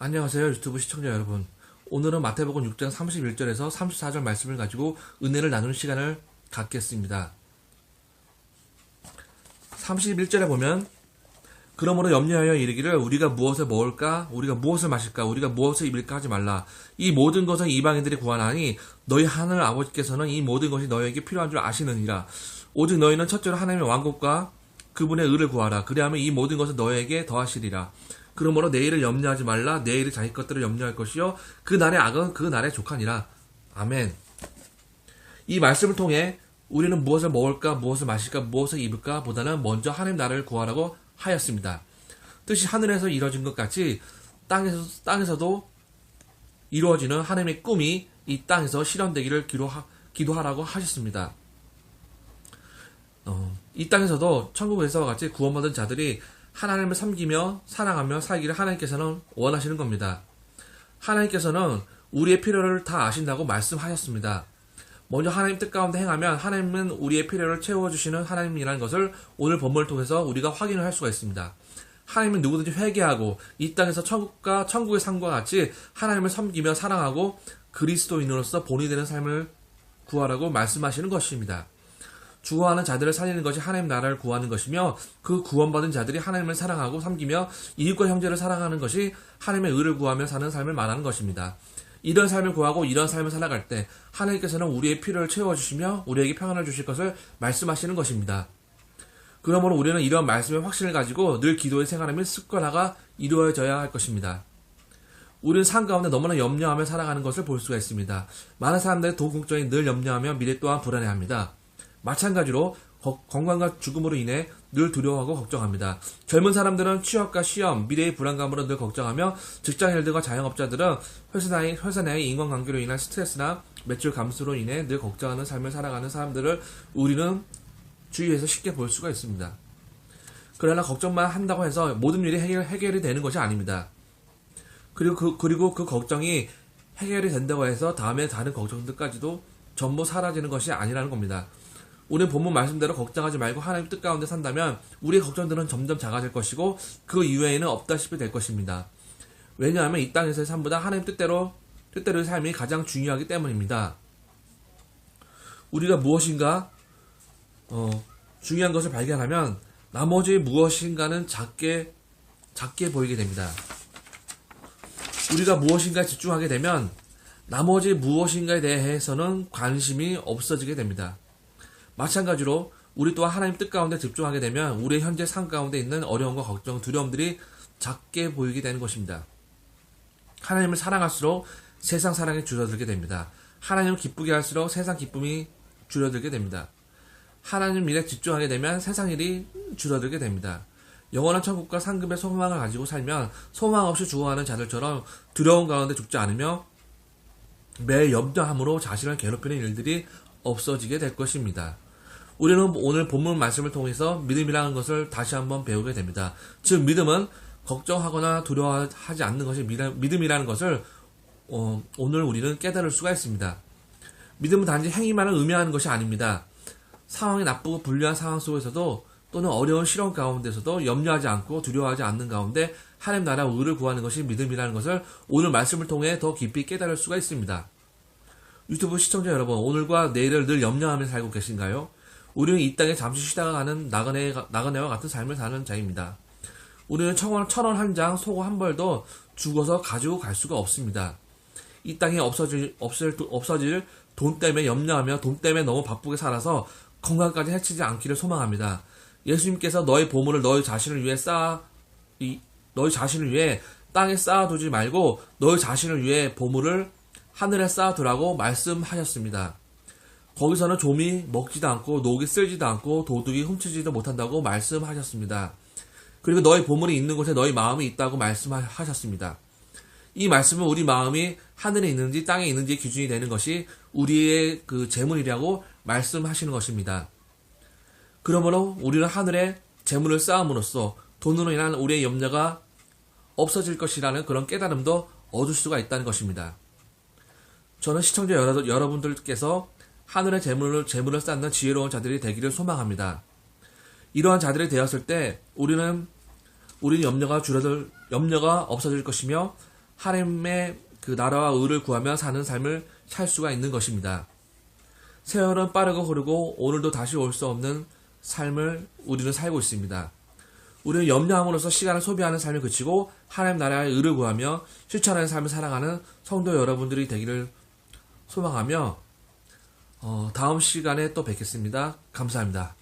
안녕하세요 유튜브 시청자 여러분. 오늘은 마태복음 6장 31절에서 34절 말씀을 가지고 은혜를 나누는 시간을 갖겠습니다. 31절에 보면 그러므로 염려하여 이르기를 우리가 무엇을 먹을까 우리가 무엇을 마실까 우리가 무엇을 입을까 하지 말라. 이 모든 것은 이방인들이 구하나니 너희 하늘 아버지께서는 이 모든 것이 너희에게 필요한 줄 아시느니라. 오직 너희는 첫째로 하나님의 왕국과 그분의 의를 구하라. 그리하면 이 모든 것을 너희에게 더하시리라. 그러므로 내일을 염려하지 말라. 내일이 자기 것들을 염려할 것이요 그 날의 악은 그 날의 족하니라. 아멘. 이 말씀을 통해 우리는 무엇을 먹을까 무엇을 마실까 무엇을 입을까 보다는 먼저 하나님 나라를 구하라고 하였습니다. 뜻이 하늘에서 이루어진 것 같이 땅에서도 이루어지는 하나님의 꿈이 이 땅에서 실현되기를 기도하라고 하셨습니다. 이 땅에서도 천국에서와 같이 구원받은 자들이 하나님을 섬기며 사랑하며 살기를 하나님께서는 원하시는 겁니다. 하나님께서는 우리의 필요를 다 아신다고 말씀하셨습니다. 먼저 하나님 뜻 가운데 행하면 하나님은 우리의 필요를 채워주시는 하나님이라는 것을 오늘 본문을 통해서 우리가 확인을 할 수가 있습니다. 하나님은 누구든지 회개하고 이 땅에서 천국의 삶과 같이 하나님을 섬기며 사랑하고 그리스도인으로서 본이 되는 삶을 구하라고 말씀하시는 것입니다. 죽어가는 자들을 살리는 것이 하나님 나라를 구하는 것이며 그 구원받은 자들이 하나님을 사랑하고 섬기며 이웃과 형제를 사랑하는 것이 하나님의 의를 구하며 사는 삶을 말하는 것입니다. 이런 삶을 구하고 이런 삶을 살아갈 때 하나님께서는 우리의 필요를 채워주시며 우리에게 평안을 주실 것을 말씀하시는 것입니다. 그러므로 우리는 이런 말씀의 확신을 가지고 늘 기도의 생활하며 습관화가 이루어져야 할 것입니다. 우리는 삶 가운데 너무나 염려하며 살아가는 것을 볼 수가 있습니다. 많은 사람들의 돈 걱정이 늘 염려하며 미래 또한 불안해합니다. 마찬가지로 건강과 죽음으로 인해 늘 두려워하고 걱정합니다. 젊은 사람들은 취업과 시험, 미래의 불안감으로 늘 걱정하며 직장인들과 자영업자들은 회사 내의 인간관계로 인한 스트레스나 매출 감소로 인해 늘 걱정하는 삶을 살아가는 사람들을 우리는 주위에서 쉽게 볼 수가 있습니다. 그러나 걱정만 한다고 해서 모든 일이 해결이 되는 것이 아닙니다. 그리고 그 걱정이 해결이 된다고 해서 다음에 다른 걱정들까지도 전부 사라지는 것이 아니라는 겁니다. 우리는 본문 말씀대로 걱정하지 말고 하나님 뜻 가운데 산다면 우리의 걱정들은 점점 작아질 것이고 그 이외에는 없다시피 될 것입니다. 왜냐하면 이 땅에서의 삶보다 하나님 뜻대로의 삶이 가장 중요하기 때문입니다. 우리가 무엇인가 중요한 것을 발견하면 나머지 무엇인가는 작게 보이게 됩니다. 우리가 무엇인가에 집중하게 되면 나머지 무엇인가에 대해서는 관심이 없어지게 됩니다. 마찬가지로 우리 또한 하나님 뜻 가운데 집중하게 되면 우리의 현재 삶 가운데 있는 어려움과 걱정, 두려움들이 작게 보이게 되는 것입니다. 하나님을 사랑할수록 세상 사랑이 줄어들게 됩니다. 하나님을 기쁘게 할수록 세상 기쁨이 줄어들게 됩니다. 하나님 일에 집중하게 되면 세상 일이 줄어들게 됩니다. 영원한 천국과 상급의 소망을 가지고 살면 소망 없이 죽어가는 자들처럼 두려움 가운데 죽지 않으며 매일 염려함으로 자신을 괴롭히는 일들이 없어지게 될 것입니다. 우리는 오늘 본문 말씀을 통해서 믿음이라는 것을 다시 한번 배우게 됩니다. 즉 믿음은 걱정하거나 두려워하지 않는 것이 믿음이라는 것을 오늘 우리는 깨달을 수가 있습니다. 믿음은 단지 행위만을 의미하는 것이 아닙니다. 상황이 나쁘고 불리한 상황 속에서도 또는 어려운 시련 가운데서도 염려하지 않고 두려워하지 않는 가운데 하나님 나라 의를 구하는 것이 믿음이라는 것을 오늘 말씀을 통해 더 깊이 깨달을 수가 있습니다. 유튜브 시청자 여러분, 오늘과 내일을 늘 염려하며 살고 계신가요? 우리는 이 땅에 잠시 쉬다가 가는 나그네와 같은 삶을 사는 자입니다. 우리는 천원 한 장, 소고 한 벌도 죽어서 가지고 갈 수가 없습니다. 이 땅에 없어질 돈 때문에 염려하며 돈 때문에 너무 바쁘게 살아서 건강까지 해치지 않기를 소망합니다. 예수님께서 너의 보물을 너희 자신을 위해 땅에 쌓아두지 말고 너희 자신을 위해 보물을 하늘에 쌓아두라고 말씀하셨습니다. 거기서는 좀이 먹지도 않고 녹이 쓸지도 않고 도둑이 훔치지도 못한다고 말씀하셨습니다. 그리고 너희 보물이 있는 곳에 너희 마음이 있다고 말씀하셨습니다. 이 말씀은 우리 마음이 하늘에 있는지 땅에 있는지 기준이 되는 것이 우리의 그 재물이라고 말씀하시는 것입니다. 그러므로 우리는 하늘에 재물을 쌓음으로써 돈으로 인한 우리의 염려가 없어질 것이라는 그런 깨달음도 얻을 수가 있다는 것입니다. 저는 시청자 여러분들께서 하늘의 재물을 쌓는 지혜로운 자들이 되기를 소망합니다. 이러한 자들이 되었을 때 우리는 염려가 없어질 것이며 하나님의 그 나라와 의를 구하며 사는 삶을 살 수가 있는 것입니다. 세월은 빠르고 흐르고 오늘도 다시 올 수 없는 삶을 우리는 살고 있습니다. 우리는 염려함으로써 시간을 소비하는 삶을 그치고 하나님 나라의 의를 구하며 실천하는 삶을 살아가는 성도 여러분들이 되기를 소망하며 다음 시간에 또 뵙겠습니다. 감사합니다.